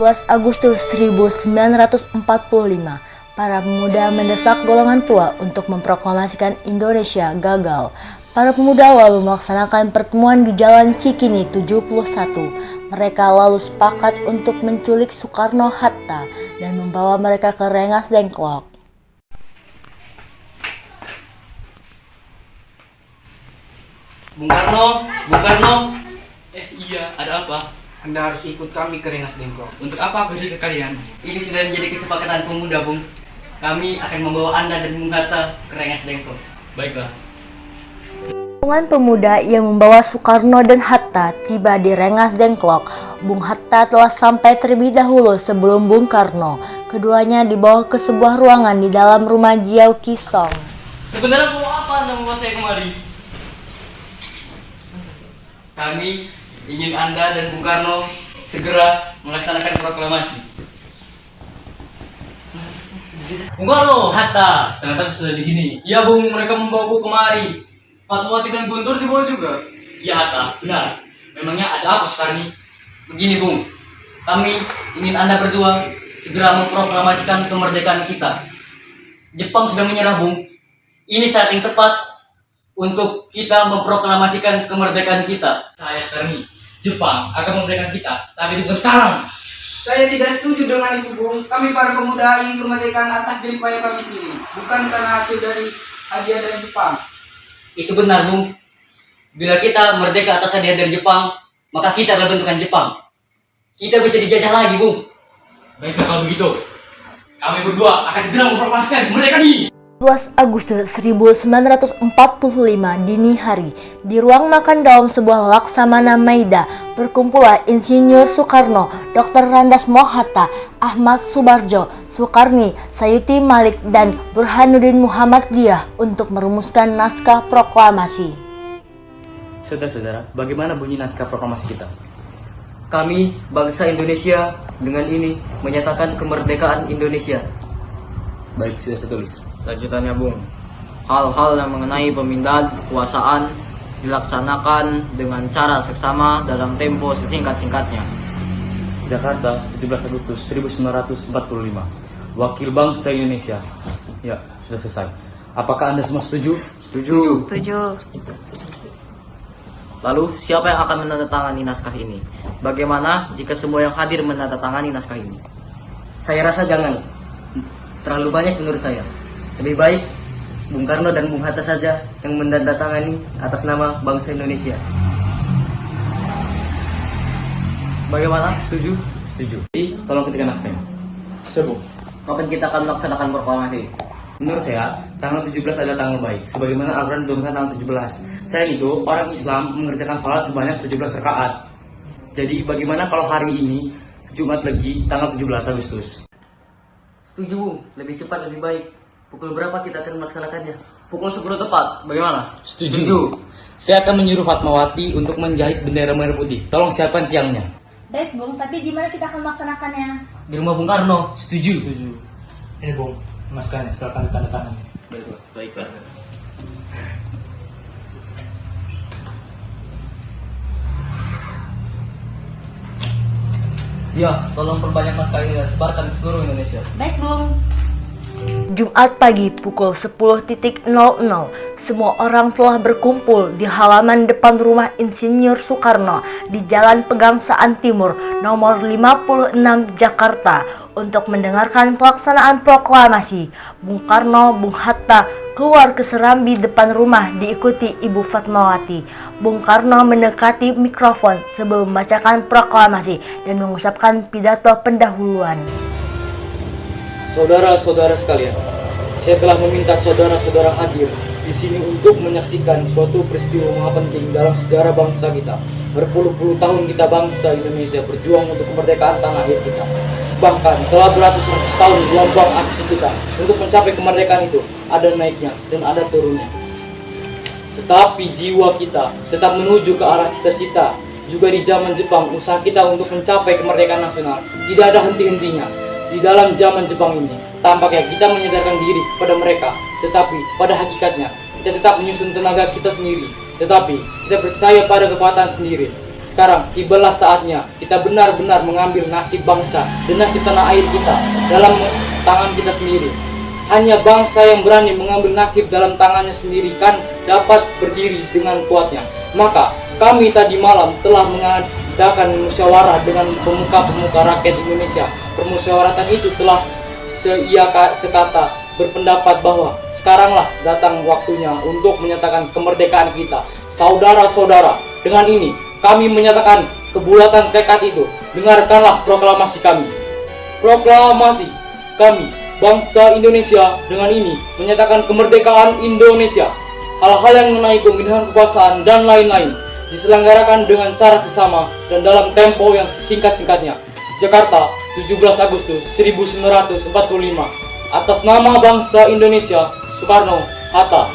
15 Agustus 1945, para pemuda mendesak golongan tua untuk memproklamasikan Indonesia gagal. Para pemuda lalu melaksanakan pertemuan di Jalan Cikini 71. Mereka lalu sepakat untuk menculik Soekarno-Hatta dan membawa mereka ke Rengas Dengklok. Bung Karno. Iya, ada apa? Anda harus ikut kami ke Rengas Dengklok. Untuk apa aku ikut kalian? Ini sudah menjadi kesepakatan pemuda, Bung. Kami akan membawa Anda dan Bung Hatta ke Rengas Dengklok. Baiklah. Rombongan pemuda yang membawa Soekarno dan Hatta tiba di Rengas Dengklok. Bung Hatta telah sampai terlebih dahulu sebelum Bung Karno. Keduanya dibawa ke sebuah ruangan di dalam rumah Jiao Kisong. Sebenarnya mau apa Anda membawa saya kemari? Kami ingin Anda dan Bung Karno segera melaksanakan proklamasi. Bung Karno, Hatta, ternyata sudah di sini. Ya Bung, mereka membawaku kemari. Fatmawati dan Guntur dibawa juga. Ya Hatta, benar. Memangnya ada apa sekarang ini? Begini Bung, kami ingin Anda berdua segera memproklamasikan kemerdekaan kita. Jepang sudah menyerah Bung. Ini saat yang tepat untuk kita memproklamasikan kemerdekaan kita. Saya sekarang ini, Jepang akan memerdekakan kita, tapi bukan sekarang. Saya tidak setuju dengan itu, Bung. Kami para pemuda ingin kemerdekaan atas jerih payah kami sendiri, bukan karena hasil dari hadiah dari Jepang. Itu benar, Bung. Bila kita merdeka atas hadiah dari Jepang, maka kita adalah bentukan Jepang. Kita bisa dijajah lagi, Bung. Baiklah kalau begitu. Kami berdua akan segera memproklamasikan kemerdekaan ini. 12 Agustus 1945 dini hari, di ruang makan dalam sebuah Laksamana Maida, berkumpullah Insinyur Soekarno, Dr. Randas Mohatta, Ahmad Subarjo, Soekarni, Sayuti Malik, dan Burhanuddin Muhammadiyah untuk merumuskan naskah proklamasi. Saudara-saudara, bagaimana bunyi naskah proklamasi kita? Kami, bangsa Indonesia, dengan ini menyatakan kemerdekaan Indonesia. Baik, sudah saya tulis. Lanjutannya Bung, hal-hal yang mengenai pemindahan kekuasaan dilaksanakan dengan cara seksama dalam tempo sesingkat-singkatnya. Jakarta, 17 Agustus 1945. Wakil Bangsa Indonesia. Ya, sudah selesai. Apakah Anda semua setuju? Setuju. Lalu, siapa yang akan menandatangani naskah ini? Bagaimana jika semua yang hadir menandatangani naskah ini? Saya rasa jangan. Terlalu banyak menurut saya. Lebih baik Bung Karno dan Bung Hatta saja yang menandatangani atas nama bangsa Indonesia. Bagaimana? Setuju? Setuju. Jadi, tolong ketikkan naskahnya. Sebut. Kapan kita akan melaksanakan proklamasi? Menurut saya, tanggal 17 adalah tanggal baik. Sebagaimana Al-Quran diturunkan tanggal 17. Selain itu, orang Islam mengerjakan salat sebanyak 17 rakaat. Jadi, bagaimana kalau hari ini, Jumat Legi, tanggal 17 Agustus? Setuju Bung, lebih cepat lebih baik. Pukul berapa kita akan melaksanakannya? Pukul 10 tepat, bagaimana? Setuju. Saya akan menyuruh Fatmawati untuk menjahit bendera merah putih. Tolong siapkan tiangnya. Baik Bung, tapi di mana kita akan melaksanakannya? Di rumah Bung Karno. Setuju. Ini, Bung, naskahnya, silakan ditandatangani. Baiklah. Ya, tolong perbanyak naskah ini dan sebarkan ke seluruh Indonesia. Baik Bung. Jumat pagi pukul 10.00, semua orang telah berkumpul di halaman depan rumah Insinyur Soekarno di Jalan Pegangsaan Timur nomor 56 Jakarta untuk mendengarkan pelaksanaan proklamasi. Bung Karno, Bung Hatta keluar ke serambi depan rumah diikuti Ibu Fatmawati. Bung Karno mendekati mikrofon sebelum membacakan proklamasi dan mengucapkan pidato pendahuluan. Saudara-saudara sekalian, saya telah meminta saudara-saudara hadir di sini untuk menyaksikan suatu peristiwa yang penting dalam sejarah bangsa kita. Berpuluh-puluh tahun kita bangsa Indonesia berjuang untuk kemerdekaan tanah air kita. Bahkan telah beratus-ratus tahun gelombang aksi kita untuk mencapai kemerdekaan itu ada naiknya dan ada turunnya. Tetapi jiwa kita tetap menuju ke arah cita-cita. Juga di zaman Jepang, usaha kita untuk mencapai kemerdekaan nasional tidak ada henti-hentinya. Di dalam zaman Jepang ini, tampaknya kita menyadarkan diri kepada mereka, tetapi pada hakikatnya kita tetap menyusun tenaga kita sendiri, tetapi kita percaya pada kekuatan sendiri. sekarang tibalah saatnya kita benar-benar mengambil nasib bangsa dan nasib tanah air kita dalam tangan kita sendiri. Hanya bangsa yang berani mengambil nasib dalam tangannya sendiri kan dapat berdiri dengan kuatnya. Maka kami tadi malam telah mengadakan musyawarah dengan pemuka-pemuka rakyat Indonesia. Permusyawaratan itu telah sekata berpendapat bahwa sekaranglah datang waktunya untuk menyatakan kemerdekaan kita. Saudara-saudara, dengan ini kami menyatakan kebulatan tekad itu. Dengarkanlah proklamasi kami. Proklamasi kami, bangsa Indonesia, dengan ini menyatakan kemerdekaan Indonesia. Hal-hal yang mengenai pemindahan kekuasaan dan lain-lain diselenggarakan dengan cara sesama dan dalam tempo yang sesingkat-singkatnya. Jakarta, 17 Agustus 1945. Atas nama bangsa Indonesia, Soekarno, Hatta.